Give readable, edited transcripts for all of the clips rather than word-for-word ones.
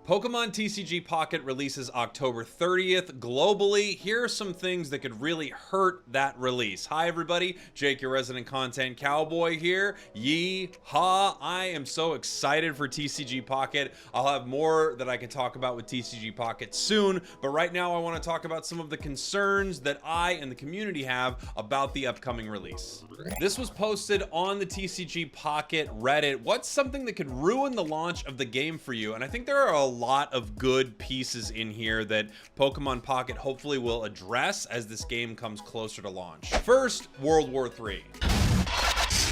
Pokemon TCG Pocket releases October 30th globally. Here are some things that could really hurt that release. Hi everybody, Jake, your resident content cowboy here. Yeehaw! I am so excited for TCG Pocket. I'll have more that I can talk about with TCG Pocket soon, but right now I want to talk about some of the concerns that I and the community have about the upcoming release. This was posted on the TCG Pocket Reddit. What's something that could ruin the launch of the game for you? And I think there are a lot of good pieces in here that Pokemon Pocket hopefully will address as this game comes closer to launch. First, World War III.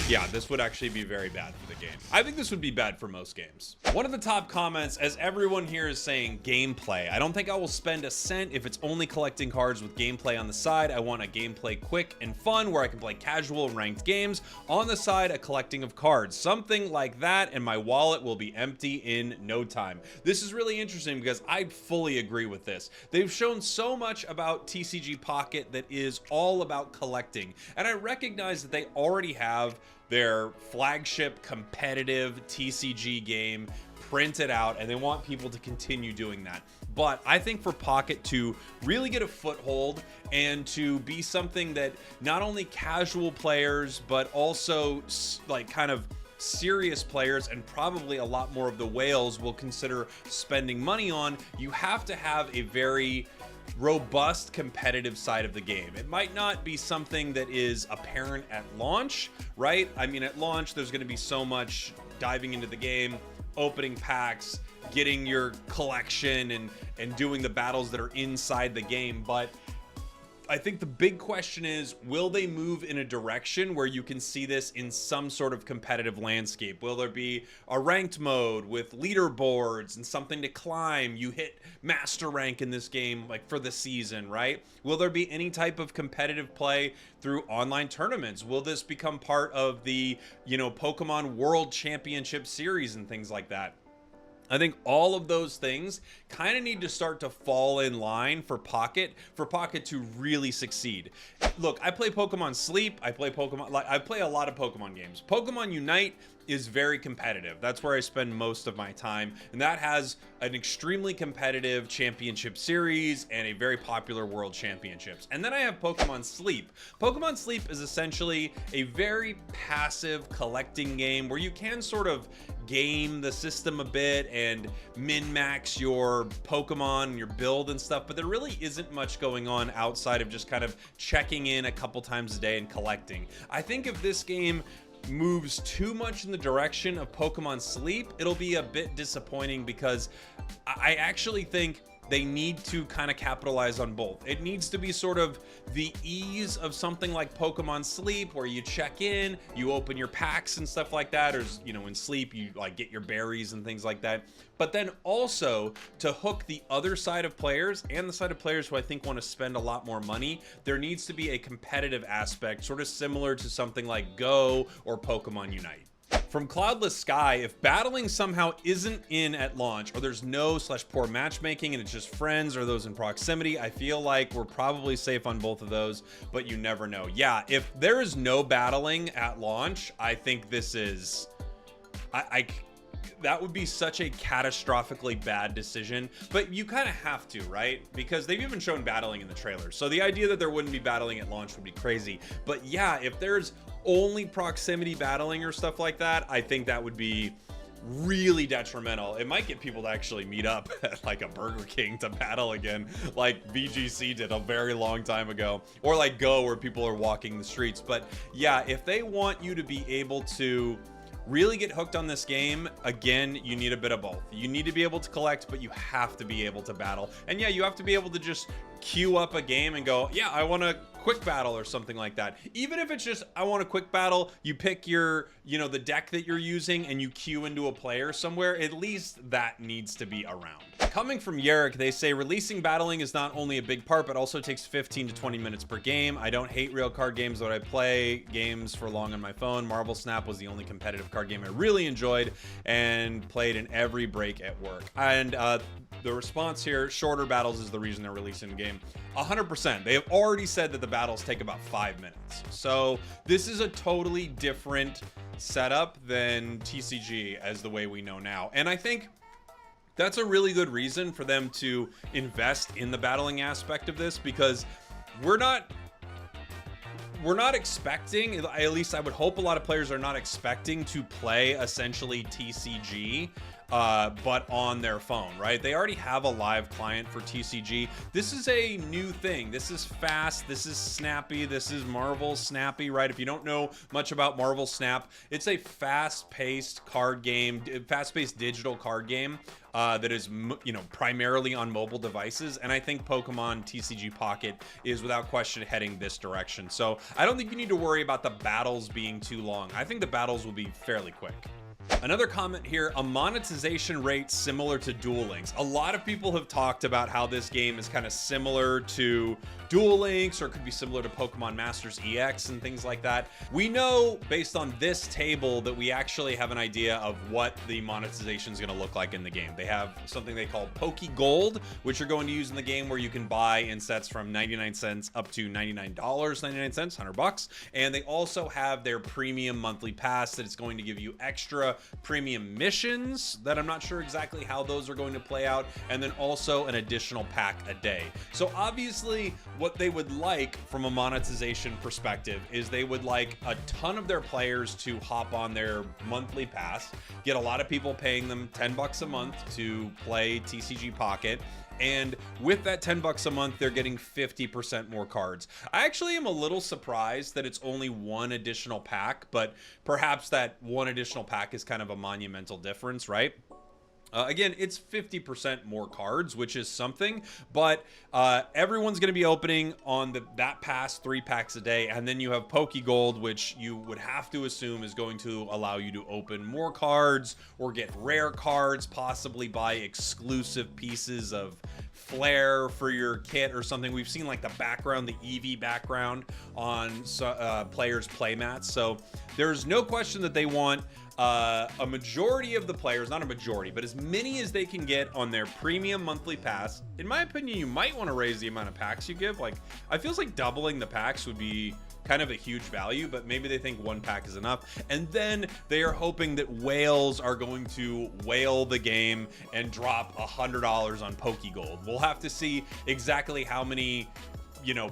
Yeah, this would actually be very bad for the game. I think this would be bad for most games. One of the top comments, as everyone here is saying, gameplay. I don't think I will spend a cent if it's only collecting cards with gameplay on the side. I want a gameplay quick and fun where I can play casual ranked games. On the side, a collecting of cards. Something like that, and my wallet will be empty in no time. This is really interesting because I fully agree with this. They've shown so much about TCG Pocket that is all about collecting, and I recognize that they already have their flagship competitive TCG game printed out, and they want people to continue doing that. But I think for Pocket to really get a foothold and to be something that not only casual players, but also like kind of serious players and probably a lot more of the whales will consider spending money on, you have to have a very robust competitive side of the game. It might not be something that is apparent at launch, right? I mean, at launch, there's going to be so much diving into the game, opening packs, getting your collection and doing the battles that are inside the game. But I think the big question is, will they move in a direction where you can see this in some sort of competitive landscape? Will there be a ranked mode with leaderboards and something to climb? You hit master rank in this game like for the season, right? Will there be any type of competitive play through online tournaments? Will this become part of the, Pokemon World Championship Series and things like that? I think all of those things kind of need to start to fall in line for Pocket to really succeed. Look, I play Pokemon Sleep, I play a lot of Pokemon games. Pokemon Unite is very competitive. That's where I spend most of my time, and that has an extremely competitive championship series and a very popular world championships. And then I have Pokemon Sleep. Pokemon Sleep is essentially a very passive collecting game where you can sort of game the system a bit and min-max your Pokemon and your build and stuff, but there really isn't much going on outside of just kind of checking in a couple times a day and collecting. I think if this game moves too much in the direction of Pokemon Sleep, it'll be a bit disappointing because I actually think they need to kind of capitalize on both. It needs to be sort of the ease of something like Pokemon Sleep where you check in, you open your packs and stuff like that, or in Sleep you like get your berries and things like that. But then also to hook the other side of players and the side of players who I think want to spend a lot more money, there needs to be a competitive aspect, sort of similar to something like Go or Pokemon Unite. From Cloudless Sky, if battling somehow isn't in at launch, or there's no / poor matchmaking and it's just friends or those in proximity, I feel like we're probably safe on both of those, but you never know. Yeah, if there is no battling at launch, I think this is... that would be such a catastrophically bad decision, but you kind of have to, right? Because they've even shown battling in the trailer. So the idea that there wouldn't be battling at launch would be crazy. But yeah, if there's only proximity battling or stuff like that, I think that would be really detrimental. It might get people to actually meet up at like a Burger King to battle again, like VGC did a very long time ago, or like Go where people are walking the streets. But yeah, if they want you to be able to really get hooked on this game, again, you need a bit of both. You need to be able to collect, but you have to be able to battle. And yeah, you have to be able to just queue up a game and go, yeah, I want a quick battle or something like that. Even if it's just, I want a quick battle, you pick your, the deck that you're using and you queue into a player somewhere, at least that needs to be around. Coming from Yerrick, they say releasing battling is not only a big part, but also takes 15 to 20 minutes per game. I don't hate real card games, but I play games for long on my phone. Marvel Snap was the only competitive card game I really enjoyed and played in every break at work. And the response here, shorter battles is the reason they're releasing the game. 100%. They have already said that the battles take about 5 minutes. So this is a totally different setup than TCG as the way we know now. And I think That's a really good reason for them to invest in the battling aspect of this, because we're not expecting, at least I would hope a lot of players are not expecting to play essentially TCG, but on their phone, right? They already have a live client for TCG. This is a new thing. This is fast. This is snappy. This is Marvel Snappy, right? If you don't know much about Marvel Snap, it's a fast-paced card game, fast-paced digital card game that is, primarily on mobile devices. And I think Pokemon TCG Pocket is without question heading this direction. So I don't think you need to worry about the battles being too long. I think the battles will be fairly quick. Another comment here, a monetization rate similar to Duel Links. A lot of people have talked about how this game is kind of similar to Duel Links, or it could be similar to Pokemon Masters EX and things like that. We know based on this table that we actually have an idea of what the monetization is going to look like in the game. They have something they call Poke Gold, which you're going to use in the game, where you can buy in sets from 99 cents up to $99.99, 100 bucks. And they also have their premium monthly pass that is going to give you extra premium missions that I'm not sure exactly how those are going to play out, and then also an additional pack a day. So obviously what they would like from a monetization perspective is they would like a ton of their players to hop on their monthly pass, get a lot of people paying them 10 bucks a month to play TCG Pocket, and with that 10 bucks a month, they're getting 50% more cards. I actually am a little surprised that it's only one additional pack, but perhaps that one additional pack is kind of a monumental difference, right? Again, it's 50% more cards, which is something, but everyone's going to be opening on that pass 3 packs a day, and then you have Poke Gold, which you would have to assume is going to allow you to open more cards or get rare cards, possibly buy exclusive pieces of flair for your kit or something. We've seen like the background, the Eevee background on players' playmats, so there's no question that they want a majority of the players, not a majority, but as many as they can get on their premium monthly pass. In my opinion, you might want to raise the amount of packs you give. Like, I feels like doubling the packs would be kind of a huge value, but maybe they think 1 pack is enough. And then they are hoping that whales are going to whale the game and drop $100 on Poke Gold. We'll have to see exactly how many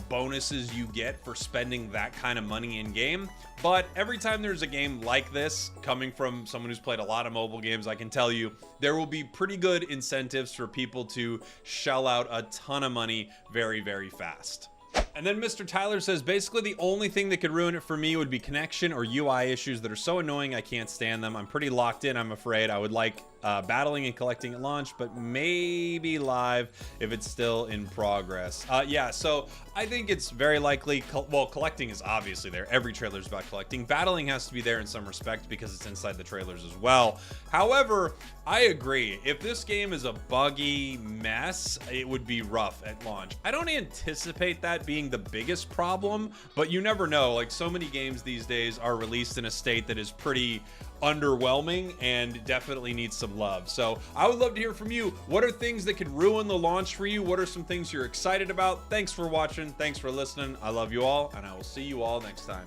bonuses you get for spending that kind of money in game. But every time there's a game like this coming from someone who's played a lot of mobile games, I can tell you there will be pretty good incentives for people to shell out a ton of money very, very fast. And then Mr. Tyler says, basically the only thing that could ruin it for me would be connection or UI issues that are so annoying I can't stand them. I'm pretty locked in, I'm afraid. I would like battling and collecting at launch, but maybe live if it's still in progress. Yeah, so I think it's very likely, well, collecting is obviously there. Every trailer is about collecting. Battling has to be there in some respect because it's inside the trailers as well. However, I agree. If this game is a buggy mess, it would be rough at launch. I don't anticipate that being the biggest problem, but you never know. Like, so many games these days are released in a state that is pretty underwhelming and definitely needs some love. So I would love to hear from you. What are things that could ruin the launch for you? What are some things you're excited about? Thanks for watching. Thanks for listening. I love you all, and I will see you all next time.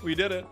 We did it.